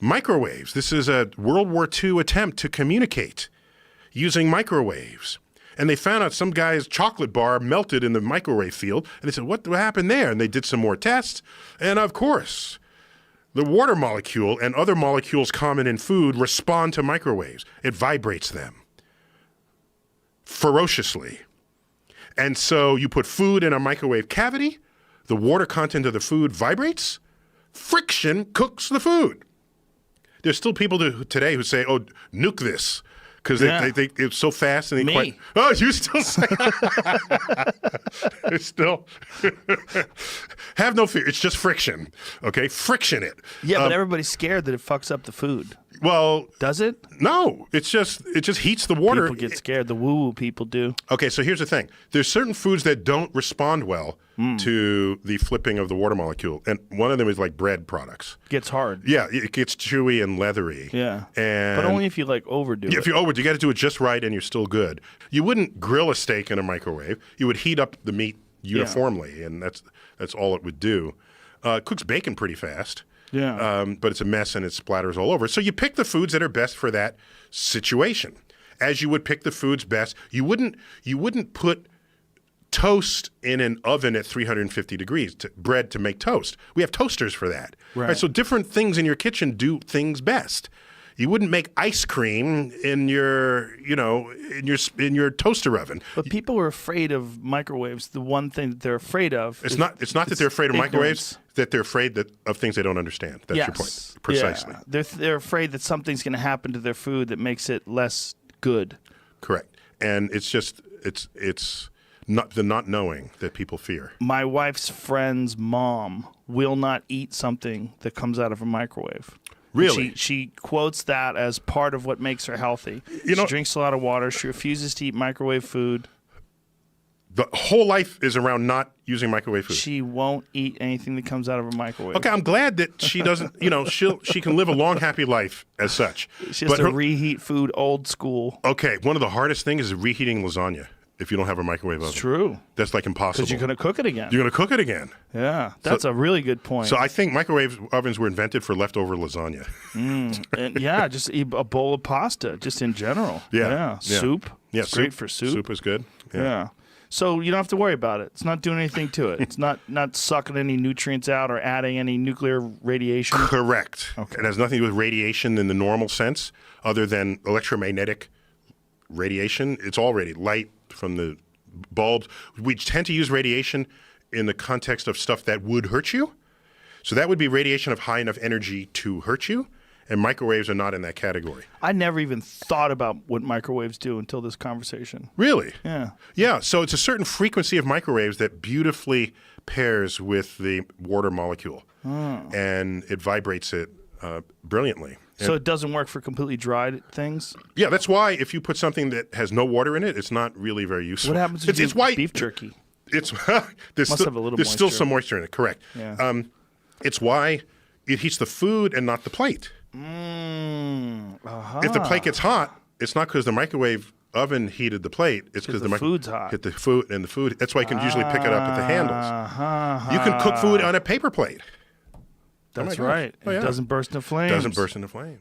Microwaves. This is a World War II attempt to communicate using microwaves. And they found out some guy's chocolate bar melted in the microwave field. And they said, what happened there? And they did some more tests. And of course, the water molecule and other molecules common in food respond to microwaves. It vibrates them ferociously. And so you put food in a microwave cavity, the water content of the food vibrates, friction cooks the food. There's still people today who say, oh, nuke this. Because they think it's so fast and they quite. Oh, you still say it's still have no fear. It's just friction. Okay, friction it. Yeah, but everybody's scared that it fucks up the food. Well, does it? No, it just heats the water. People get scared. The woo-woo people do. Okay, so here's the thing. There's certain foods that don't respond well to the flipping of the water molecule, and one of them is like bread products. Gets hard. Yeah, it gets chewy and leathery. Yeah, but only if you like overdo it. If you overdo, you got to do it just right, and you're still good. You wouldn't grill a steak in a microwave. You would heat up the meat uniformly, and that's all it would do. It cooks bacon pretty fast. Yeah. But it's a mess and it splatters all over. So you pick the foods that are best for that situation. As you would pick the foods best, you wouldn't put toast in an oven at 350 degrees, bread to make toast. We have toasters for that. Right. So different things in your kitchen do things best. You wouldn't make ice cream in your toaster oven. But people are afraid of microwaves. The one thing that they're afraid of it's not that they're afraid of microwaves, that they're afraid of things they don't understand. That's your point. Precisely. Yeah. They're afraid that something's going to happen to their food that makes it less good. Correct. And it's just not the not knowing that people fear. My wife's friend's mom will not eat something that comes out of a microwave. Really? She quotes that as part of what makes her healthy. She drinks a lot of water. She refuses to eat microwave food. The whole life is around not using microwave food. She won't eat anything that comes out of a microwave. Okay, I'm glad that she doesn't, she can live a long, happy life as such. She has to reheat food old school. Okay, one of the hardest things is reheating lasagna if you don't have a microwave oven. It's true. That's like impossible. Because you're going to cook it again. You're going to cook it again. Yeah, that's a really good point. So I think microwave ovens were invented for leftover lasagna. And just eat a bowl of pasta, just in general. Yeah. Soup. Yeah, it's great for soup. Soup is good. Yeah. So you don't have to worry about it. It's not doing anything to it. It's not sucking any nutrients out or adding any nuclear radiation. Correct. Okay. It has nothing to do with radiation in the normal sense, other than electromagnetic radiation. It's already light from the bulbs. We tend to use radiation in the context of stuff that would hurt you. So that would be radiation of high enough energy to hurt you. And microwaves are not in that category. I never even thought about what microwaves do until this conversation. Really? Yeah. Yeah, so it's a certain frequency of microwaves that beautifully pairs with the water molecule. And it vibrates it brilliantly. So it doesn't work for completely dried things? Yeah, that's why if you put something that has no water in it, it's not really very useful. What happens if you do beef jerky? There's there's still some moisture in it, correct. Yeah. It's why it heats the food and not the plate. If the plate gets hot, it's not because the microwave oven heated the plate. It's because the food's hot. Hit the food and the food. That's why you can usually pick it up at the handles. You can cook food on a paper plate. That's right. It doesn't burst into flames. Doesn't burst into flames.